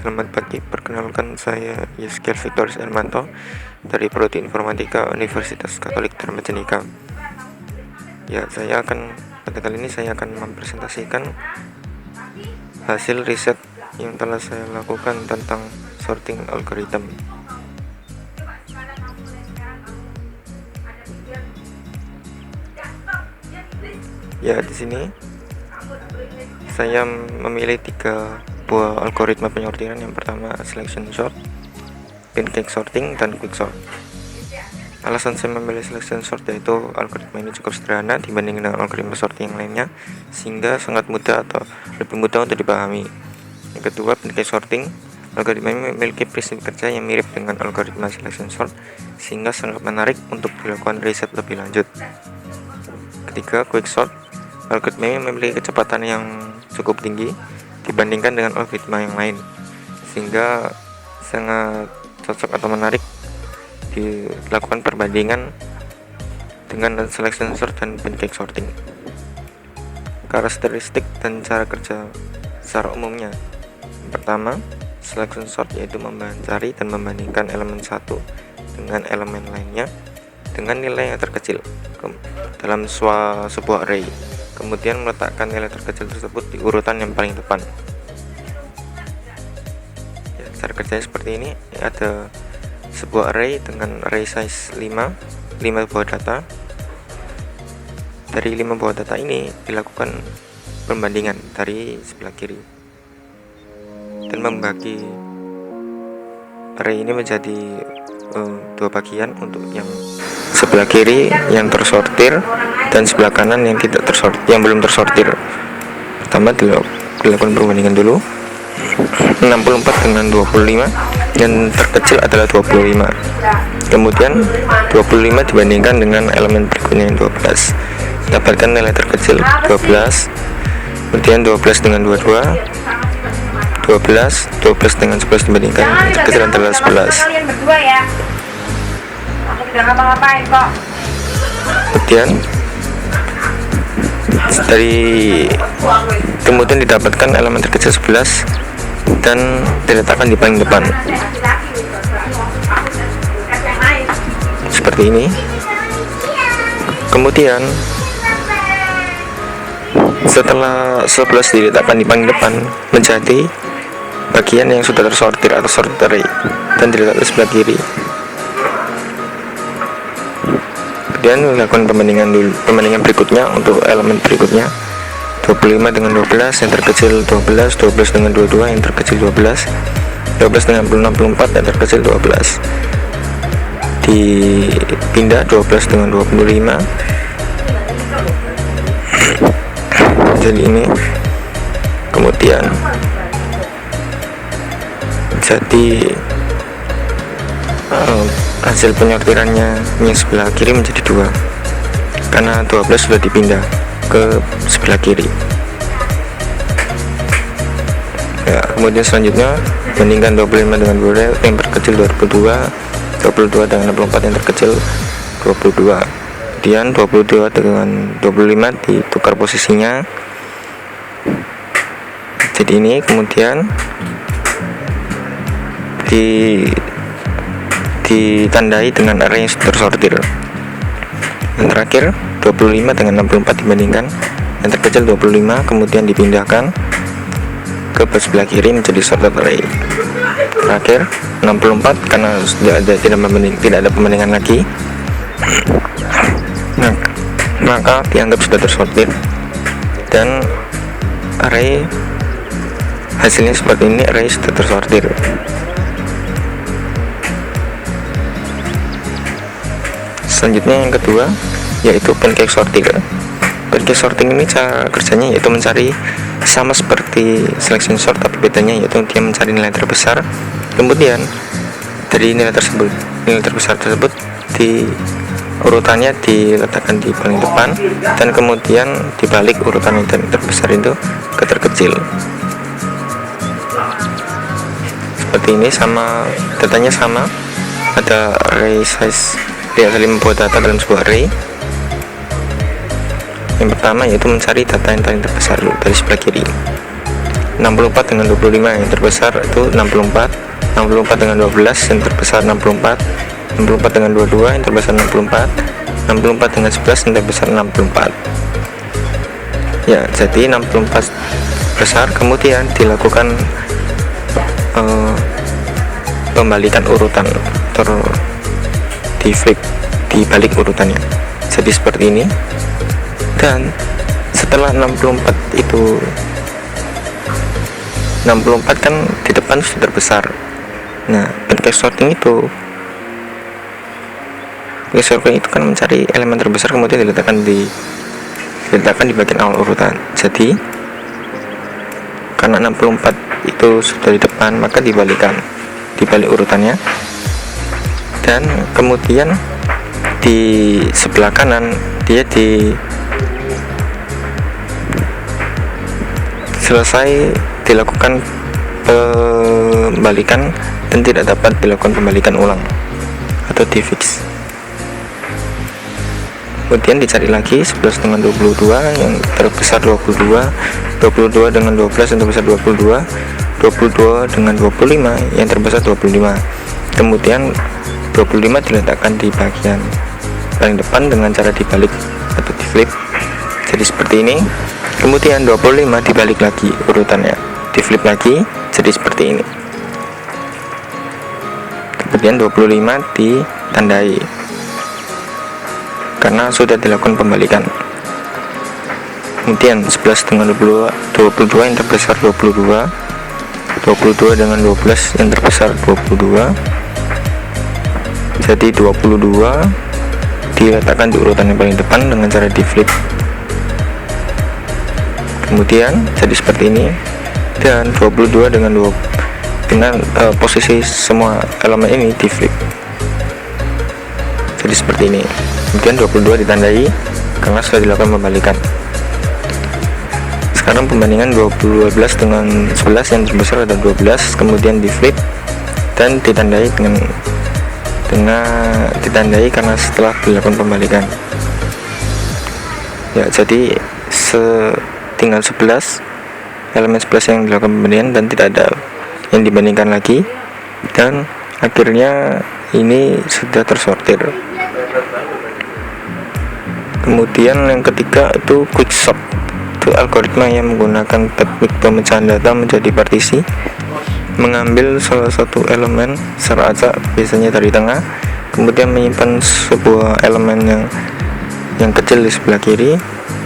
selamat pagi. Perkenalkan, saya Yuskel Victoris Hermanto dari Prodi Informatika Universitas Katolik Dharma Djenika. Pada kali ini saya akan mempresentasikan hasil riset yang telah saya lakukan tentang sorting algorithm. Di sini saya memilih 3 buah algoritma penyortiran. Yang pertama selection sort, pancake sorting, dan quick sort. Alasan saya memilih selection sort yaitu algoritma ini cukup sederhana dibandingkan dengan algoritma sorting yang lainnya, sehingga sangat mudah atau lebih mudah untuk dipahami. Yang kedua, pancake sorting. Algoritma ini memiliki prinsip kerja yang mirip dengan algoritma selection sort, sehingga sangat menarik untuk dilakukan riset lebih lanjut. Ketiga, quick sort. Algoritma ini memiliki kecepatan yang cukup tinggi dibandingkan dengan algoritma yang lain, sehingga sangat cocok atau menarik dilakukan perbandingan dengan selection sort dan pancake sorting. Karakteristik dan cara kerja secara umumnya. Pertama, selection sort yaitu mencari dan membandingkan elemen satu dengan elemen lainnya dengan nilai yang terkecil dalam sebuah array, kemudian meletakkan nilai terkecil tersebut di urutan yang paling depan. Cara kerjanya seperti ini. Ada sebuah array dengan array size 5 buah data. Dari 5 buah data ini dilakukan pembandingan dari sebelah kiri dan membagi array ini menjadi 2 bagian, untuk yang sebelah kiri yang tersortir dan sebelah kanan yang belum tersortir. Pertama dilakukan perbandingan dulu. 64 dengan 25, yang terkecil adalah 25. Kemudian 25 dibandingkan dengan elemen berikutnya yang 12, dapatkan nilai terkecil 12. Kemudian 12 dengan 22, 12 dengan 11 dibandingkan yang terkecil adalah 11. Kemudian didapatkan elemen terkecil 11 dan diletakkan di paling depan seperti ini. Kemudian setelah 11 diletakkan di paling depan, menjadi bagian yang sudah tersortir atau sorted array dan diletakkan di sebelah kiri. Kemudian melakukan pembandingan berikutnya untuk elemen berikutnya. 25 dengan 12, yang terkecil 12, 12 dengan 22, yang terkecil 12, 12 dengan 64, yang terkecil 12. Dipindah 12 dengan 25. Jadi ini. Kemudian jadi hasil penyortirannya yang sebelah kiri menjadi 2 karena 12 sudah dipindah ke sebelah kiri. Kemudian selanjutnya bandingkan 25 dengan 22, yang terkecil 22 dengan 64, yang terkecil 22. Kemudian 22 dengan 25 ditukar posisinya jadi ini. Kemudian ditandai dengan array yang tersortir. Yang terakhir 25 dengan 64 dibandingkan yang terkecil 25, kemudian dipindahkan ke sebelah kiri menjadi sorted array. Terakhir 64 karena tidak ada pembandingan lagi, maka dianggap sudah tersortir dan array hasilnya seperti ini. Array sudah tersortir. Selanjutnya yang kedua yaitu pancake sorting. Pancake sorting ini cara kerjanya yaitu mencari sama seperti selection sort, tapi bedanya yaitu dia mencari nilai terbesar. Kemudian dari nilai terbesar tersebut urutannya diletakkan di paling depan, dan kemudian dibalik urutan yang terbesar itu ke terkecil. Seperti ini, datanya sama. Ada array size, dia ada 5 buah data dalam sebuah array. Yang pertama yaitu mencari data yang paling terbesar dulu dari sebelah kiri. 64 64 dengan 25 yang terbesar itu 64, 64 dengan 12 yang terbesar 64, 64 dengan 22 yang terbesar 64, 64 dengan 11 yang terbesar 64. Ya, jadi 64 besar, kemudian dilakukan pembalikan urutan atau di flip, dibalik urutannya jadi seperti ini. Dan setelah 64 itu 64 kan di depan sudah terbesar. Nah, backtrack sorting itu kan mencari elemen terbesar kemudian diletakkan di bagian awal urutan. Jadi karena 64 itu sudah di depan, maka dibalik urutannya, dan kemudian di sebelah kanan dia selesai dilakukan pembalikan dan tidak dapat dilakukan pembalikan ulang atau di fix. Kemudian dicari lagi 11 dengan 22 yang terbesar 22, 22 dengan 12 yang terbesar 22, 22 dengan 25 yang terbesar 25. Kemudian 25 diletakkan di bagian paling depan dengan cara dibalik atau di flip jadi seperti ini. Kemudian 25 dibalik lagi urutannya, di flip lagi jadi seperti ini. Kemudian 25 ditandai karena sudah dilakukan pembalikan. Kemudian 11 dengan 22 yang terbesar 22, 22 dengan 12 yang terbesar 22, jadi 22 diletakkan di urutan yang paling depan dengan cara di flip. Kemudian jadi seperti ini, dan 22 dengan posisi semua elemen ini di flip jadi seperti ini. Kemudian 22 ditandai karena sudah dilakukan pembalikan. Sekarang pembandingan 12 dengan 11 yang terbesar ada 12, kemudian di flip dan ditandai ditandai karena setelah dilakukan pembalikan. Ya, jadi tinggal 11 elemen 11 yang dilakukan pembandingan dan tidak ada yang dibandingkan lagi, dan akhirnya ini sudah tersortir. Kemudian yang ketiga itu quicksort, itu algoritma yang menggunakan teknik pemecahan data menjadi partisi, mengambil salah satu elemen secara acak biasanya dari tengah, kemudian menyimpan sebuah elemen yang kecil di sebelah kiri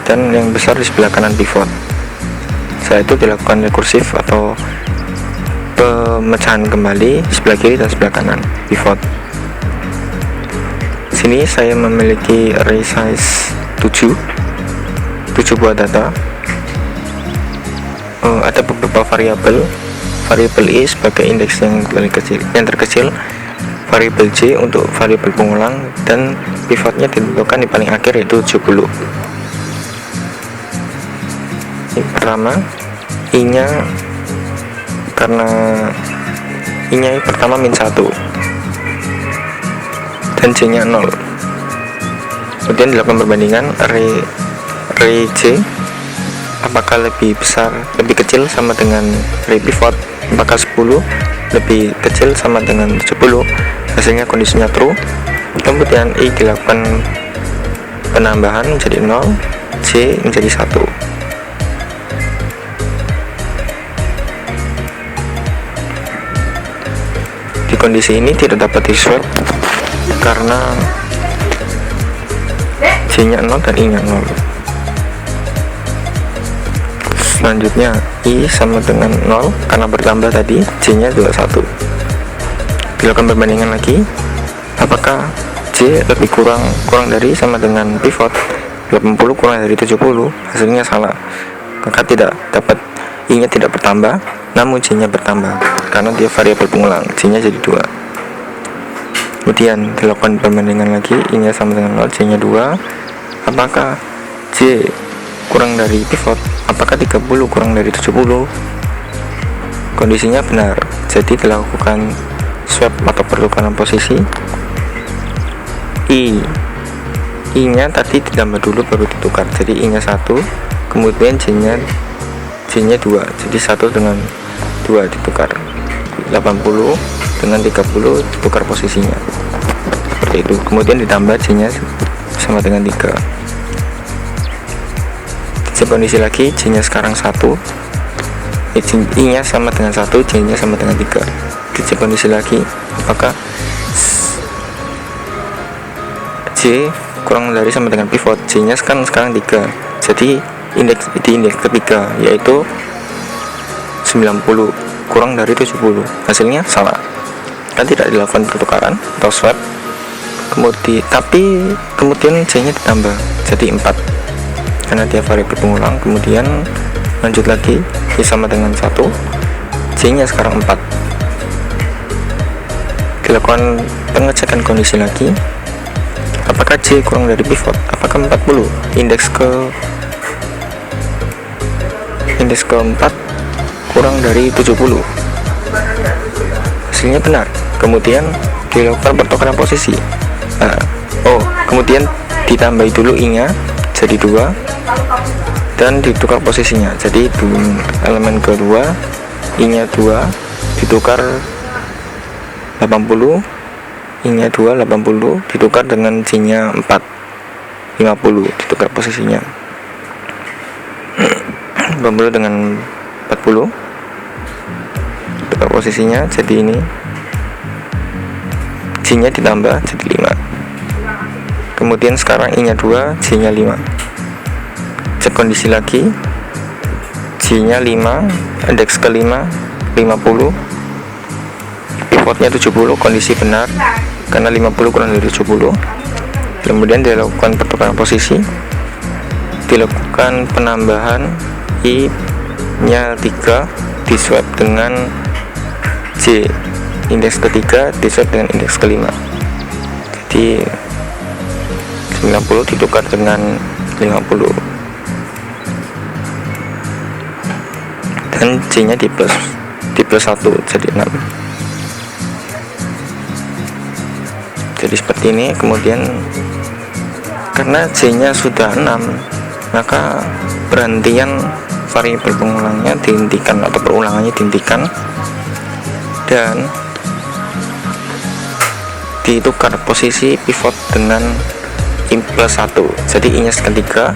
dan yang besar di sebelah kanan pivot. Setelah itu dilakukan rekursif atau pemecahan kembali sebelah kiri dan sebelah kanan pivot. Sini saya memiliki array size 7 buah data. Ada beberapa variabel I sebagai indeks yang terkecil, variabel J untuk variabel pengulang, dan pivotnya ditentukan di paling akhir yaitu 70. Ini pertama, I-nya karena I-nya pertama min 1 dan J-nya 0. Kemudian dilakukan perbandingan array J apakah lebih kecil sama dengan array pivot, apakah 10 lebih kecil sama dengan 70, hasilnya kondisinya true. Kemudian I dilakukan penambahan menjadi 0, J menjadi 1. Di kondisi ini tidak dapat di swap karena J nya 0 dan I nya 0. Selanjutnya I sama dengan 0 karena bertambah tadi, J nya juga 1. Dilakukan perbandingan lagi, apakah J lebih kurang dari sama dengan pivot 80 kurang dari 70, hasilnya salah, maka tidak dapat, I nya tidak bertambah namun J nya bertambah karena dia variabel pengulang, J nya jadi 2. Kemudian dilakukan perbandingan lagi, I nya sama dengan 0, J nya 2, apakah J kurang dari pivot, apakah 30 kurang dari 70, kondisinya benar, jadi dilakukan swap atau pertukaran posisi. I nya tadi ditambah dulu baru ditukar, jadi I nya 1, kemudian J nya J nya 2, jadi 1 dengan 2 ditukar, 80 dengan 30 ditukar posisinya seperti itu. Kemudian ditambah J nya sama dengan 3. J kondisi lagi, J nya sekarang 1, I nya sama dengan 1, J nya sama dengan 3. J kondisi lagi, apakah J kurang dari sama dengan pivot? J nya sekarang 3, jadi indeks ketiga yaitu 90 kurang dari 70, hasilnya sama, kan tidak dilakukan pertukaran atau swap. Kemudian J nya ditambah jadi 4 karena dia variabel pengulang. Kemudian lanjut lagi, I sama dengan 1, J nya sekarang 4. Dilakukan pengecekan kondisi lagi, apakah J kurang dari pivot? Apakah 40? Indeks keempat kurang dari 70, hasilnya benar. Kemudian dilakukan pertukaran posisi. Kemudian ditambahi dulu I nya jadi 2 dan ditukar posisinya. Jadi elemen kedua I nya 2 ditukar 80, I nya 2 80 ditukar dengan J nya 4 50 ditukar posisinya. 80 dengan 40 ditukar posisinya, jadi ini J nya ditambah jadi 5. Kemudian sekarang I nya 2, J nya 5. Cek kondisi lagi, J nya 5, indeks kelima 50, pivotnya 70, kondisi benar karena 50 kurang dari 70. Kemudian dilakukan pertukaran posisi, dilakukan penambahan I nya 3 diswap dengan J indeks ketiga diswap dengan indeks kelima, jadi 90 ditukar dengan 50 dan J nya di plus 1 jadi 6. Jadi seperti ini. Kemudian karena J nya sudah 6, maka perhentian variabel pengulangnya dihentikan atau perulangannya dihentikan dan ditukar posisi pivot dengan I plus 1. Jadi I nya ketiga,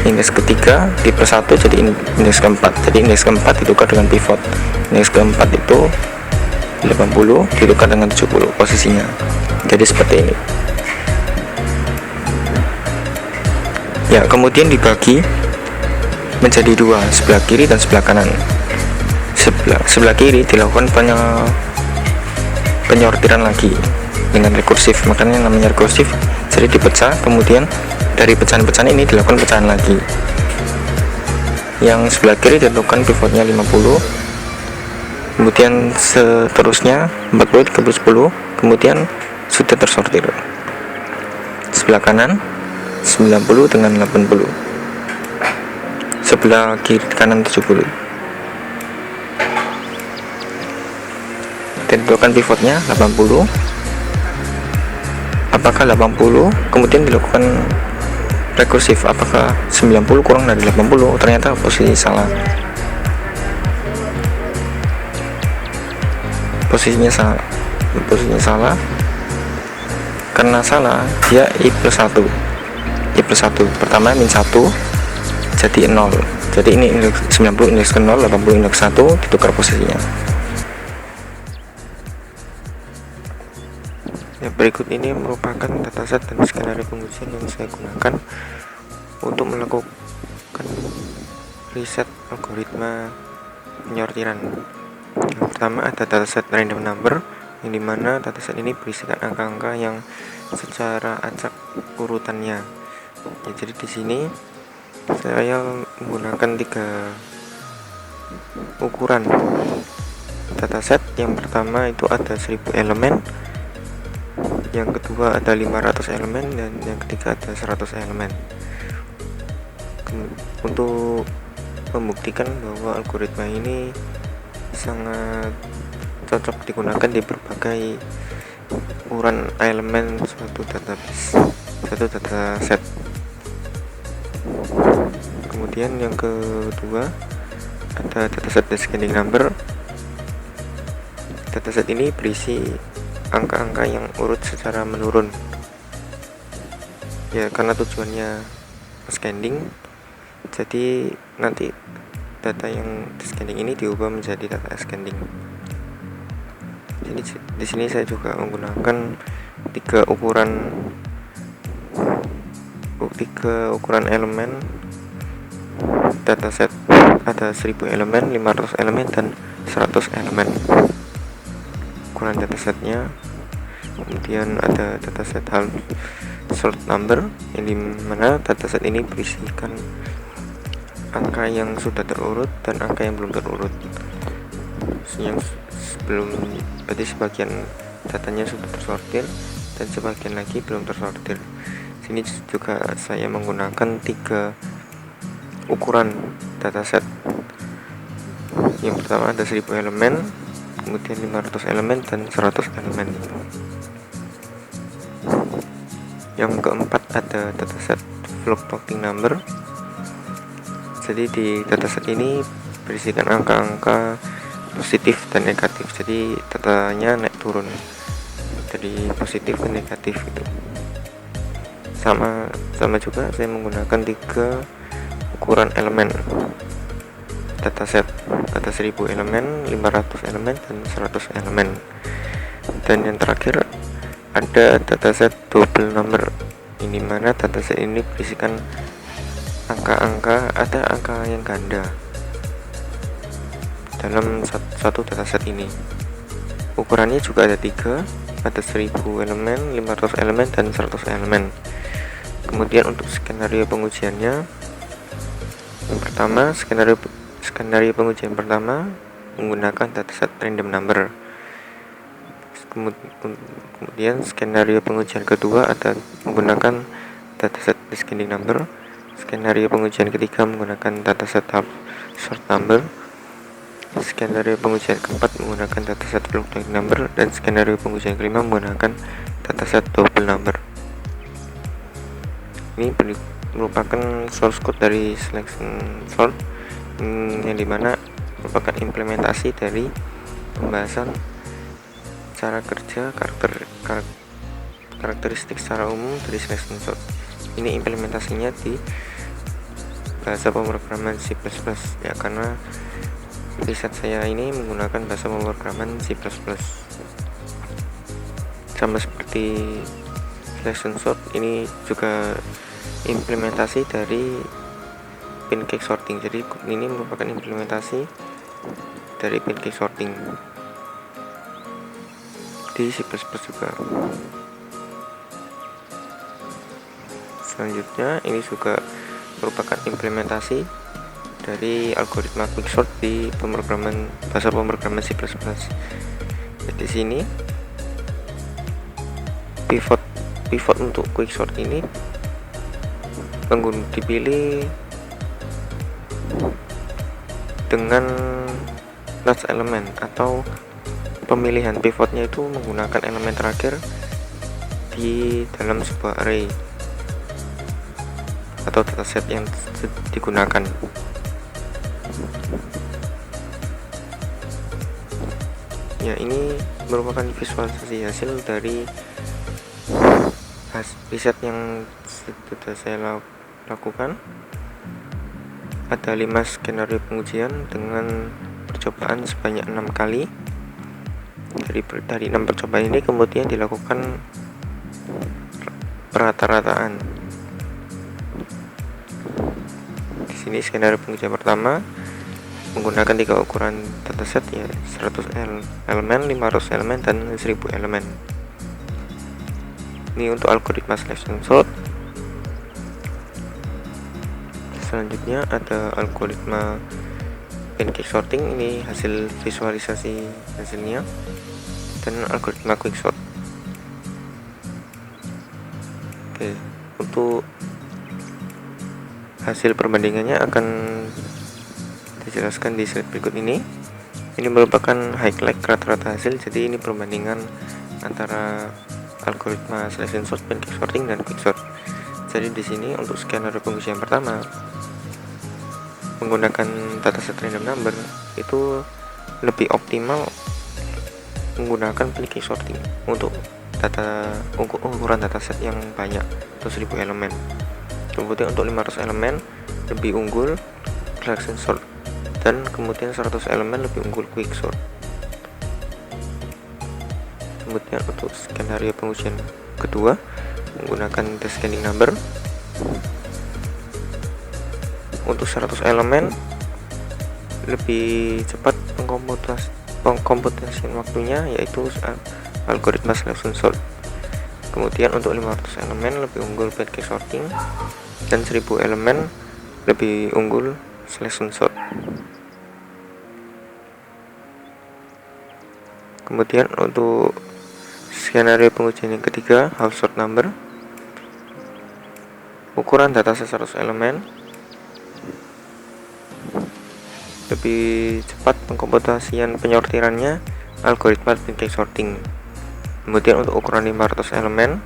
indeks ketiga di plus 1 jadi indeks keempat. Jadi indeks keempat ditukar dengan pivot. Indeks keempat itu 80 ditukar dengan 70 posisinya. Jadi seperti ini. Ya, kemudian dibagi menjadi 2, sebelah kiri dan sebelah kanan. Sebelah kiri dilakukan penyortiran lagi dengan rekursif, makanya namanya rekursif. Jadi dipecah, kemudian dari pecahan-pecahan ini dilakukan pecahan lagi. Yang sebelah kiri ditentukan pivotnya 50, kemudian seterusnya 40, 30, 10, kemudian sudah tersortir. Sebelah kanan 90 dengan 80, sebelah kiri kanan 70. Ditentukan pivotnya 80. Apakah 80? Kemudian dilakukan rekursif, apakah 90 kurang dari 80? Ternyata posisi salah. Posisinya salah. Karena salah, dia I plus 1. Pertama min 1 jadi 0. Jadi ini indeks 90 indeks ke 0, 80 indeks 1 ditukar posisinya. Ya, berikut ini merupakan dataset dan skenario pengujian yang saya gunakan untuk melakukan riset algoritma penyortiran. Yang pertama ada dataset random number, yang dimana dataset ini berisikan angka-angka yang secara acak urutannya. Ya, jadi di sini saya menggunakan 3 ukuran dataset. Yang pertama itu ada 1000 elemen, yang kedua ada 500 elemen, dan yang ketiga ada 100 elemen. Untuk membuktikan bahwa algoritma ini sangat cocok digunakan di berbagai ukuran elemen suatu dataset. Kemudian yang kedua ada dataset descending number. Dataset ini berisi angka-angka yang urut secara menurun ya, karena tujuannya ascending, jadi nanti data yang descending ini diubah menjadi data ascending. Jadi di sini saya juga menggunakan tiga ukuran elemen dataset. Ada 1000 elemen, 500 elemen, dan 100 elemen ukuran datasetnya. Kemudian ada dataset half short number, yang dimana dataset ini berisikan angka yang sudah terurut dan angka yang belum terurut. Yang belum, berarti sebagian datanya sudah tersortir dan sebagian lagi belum tersortir. Sini juga saya menggunakan tiga ukuran dataset. Yang pertama ada 1000 elemen, kemudian 500 elemen, dan 100 elemen. Yang keempat ada dataset fluctuating number. Jadi di dataset ini berisikan angka-angka positif dan negatif, jadi datanya naik turun dari positif ke negatif gitu. Sama juga saya menggunakan tiga ukuran elemen dataset. Ada 1000 elemen, 500 elemen, dan 100 elemen. Dan yang terakhir ada dataset double number, ini mana dataset ini berisikan ada angka yang ganda dalam satu dataset ini. Ukurannya juga ada tiga, ada 1000 elemen, 500 elemen, dan 100 elemen. Kemudian untuk skenario pengujiannya, yang pertama skenario pengujian pertama menggunakan dataset random number. Kemudian skenario pengujian kedua ada menggunakan dataset descending number. Skenario pengujian ketiga menggunakan dataset half short number. Skenario pengujian keempat menggunakan dataset fluctuating number, dan skenario pengujian kelima menggunakan dataset double number. Ini merupakan source code dari selection sort, yang dimana merupakan implementasi dari pembahasan cara kerja karakteristik secara umum dari selection sort. Ini implementasinya di bahasa pemrograman C++ ya, karena riset saya ini menggunakan bahasa pemrograman C++. Sama seperti selection sort, ini juga implementasi dari pancake sorting. Jadi ini merupakan implementasi dari pancake sorting di C++ juga. Selanjutnya ini juga merupakan implementasi dari algoritma quicksort di bahasa pemrograman C++. Di sini pivot untuk quicksort ini dipilih dengan last element, atau pemilihan pivotnya itu menggunakan elemen terakhir di dalam sebuah array atau dataset yang digunakan. Ya, ini merupakan visualisasi hasil dari riset yang sudah saya lakukan. Ada 5 skenario pengujian dengan percobaan sebanyak 6 kali. Dari 6 percobaan ini kemudian dilakukan perata-rataan. Di sini skenario pengujian pertama menggunakan 3 ukuran dataset, ya 100 elemen, 500 elemen, dan 1000 elemen. Ini untuk algoritma selection sort. Selanjutnya ada algoritma pancake sorting, ini hasil visualisasi hasilnya, dan algoritma quicksort. Oke, untuk hasil perbandingannya akan dijelaskan di slide berikut ini. Ini merupakan highlight rata-rata hasil, jadi ini perbandingan antara algoritma selection sort, pancake sorting, dan quicksort. Jadi di sini untuk skenario pengujian pertama menggunakan dataset random number itu lebih optimal menggunakan pancake sorting untuk ukuran dataset yang banyak atau 1000 elemen. Kemudian untuk 500 elemen lebih unggul selection sort, dan kemudian 100 elemen lebih unggul quick sort. Kemudian untuk skenario pengujian kedua menggunakan descending number. Untuk 100 elemen lebih cepat pengkomputasian waktunya, yaitu algoritma selection sort. Kemudian untuk 500 elemen lebih unggul pancake sorting, dan 1000 elemen lebih unggul selection sort. Kemudian untuk skenario pengujian yang ketiga, half sort number. Ukuran dataset 100 elemen lebih cepat pengkomputasian penyortirannya, algoritma pancake sorting. Kemudian untuk ukuran 500 elemen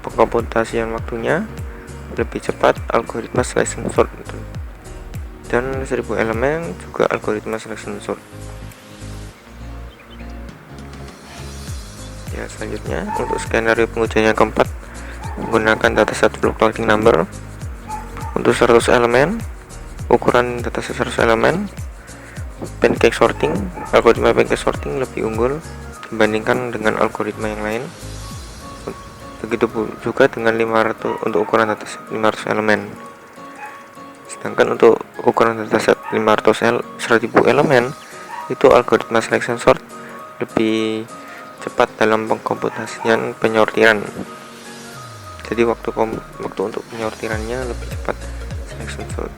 pengkomputasian waktunya lebih cepat, algoritma selection sort, dan 1000 elemen juga algoritma selection sort. Ya, selanjutnya untuk skenario pengujian yang keempat menggunakan dataset fluctuating number. Untuk 100 elemen ukuran dataset 100 elemen pancake sorting, algoritma pancake sorting lebih unggul dibandingkan dengan algoritma yang lain. Begitu juga dengan 500 untuk ukuran dataset 500 elemen. Sedangkan untuk ukuran dataset 1000 elemen itu algoritma selection sort lebih cepat dalam pengkomputasian penyortiran. Jadi waktu untuk penyortirannya lebih cepat selection sort.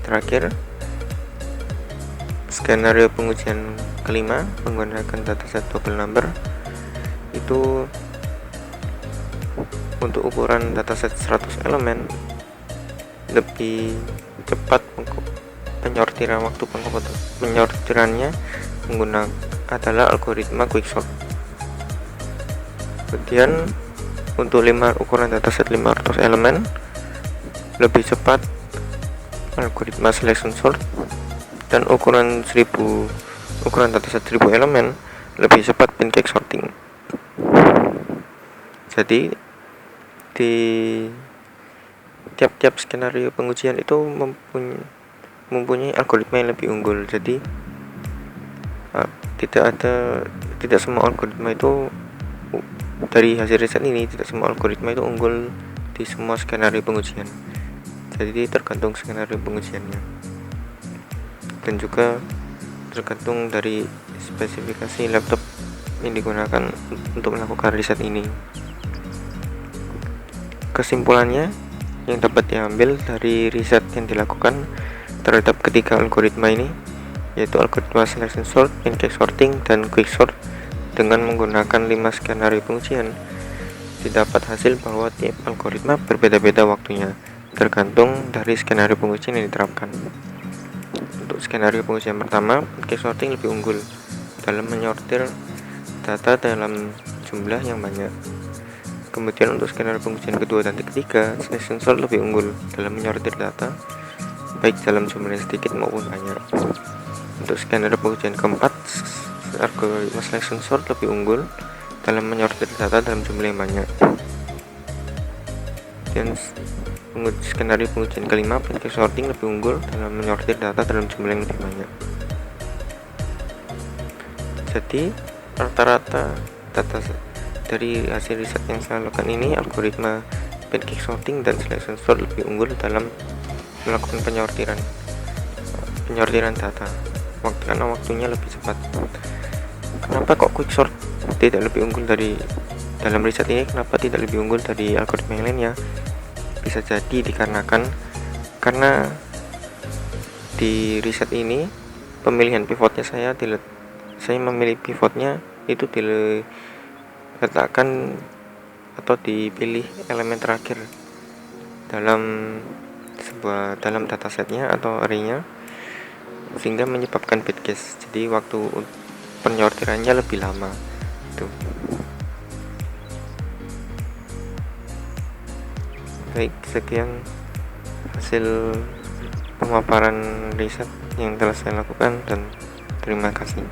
Terakhir, skenario pengujian kelima menggunakan dataset double number. Itu untuk ukuran dataset 100 elemen lebih cepat waktu penyortirannya menggunakan adalah algoritma quicksort. Kemudian untuk ukuran dataset 500 elemen lebih cepat algoritma selection sort, dan ukuran dataset 1000 elemen lebih cepat pancake sorting. Jadi di tiap-tiap skenario pengujian itu mempunyai algoritma yang lebih unggul. Jadi tidak semua algoritma itu, dari hasil riset ini, tidak semua algoritma itu unggul di semua skenario pengujian. Jadi tergantung skenario pengujiannya, dan juga tergantung dari spesifikasi laptop yang digunakan untuk melakukan riset ini. Kesimpulannya yang dapat diambil dari riset yang dilakukan terhadap ketiga algoritma ini, yaitu algoritma selection sort, pancake sorting, dan quick sort, dengan menggunakan 5 skenario pengujian, didapat hasil bahwa tiap algoritma berbeda-beda waktunya, tergantung dari skenario pengujian yang diterapkan. Untuk skenario pengujian pertama, pancake sorting lebih unggul dalam menyortir data dalam jumlah yang banyak. Kemudian untuk skenario pengujian kedua dan ketiga, selection sort lebih unggul dalam menyortir data baik dalam jumlah yang sedikit maupun banyak. Untuk skenario pengujian keempat, algoritma selection sort lebih unggul dalam menyortir data dalam jumlah yang banyak. Dan skenario pengujian kelima, pancake sorting lebih unggul dalam menyortir data dalam jumlah yang lebih banyak. Jadi rata-rata data dari hasil riset yang saya lakukan ini, algoritma pancake sorting dan selection sort lebih unggul dalam melakukan penyortiran data, karena waktunya lebih cepat. Kenapa kok quicksort tidak lebih unggul dalam riset ini? Kenapa tidak lebih unggul dari algoritma yang lainnya? Bisa jadi dikarenakan karena di riset ini pemilihan pivotnya saya memilih pivotnya itu diletakkan atau dipilih elemen terakhir dalam datasetnya atau arraynya, sehingga menyebabkan bad guess. Jadi waktu penyortirannya lebih lama. Baik, sekian hasil pemaparan riset yang telah saya lakukan dan terima kasih.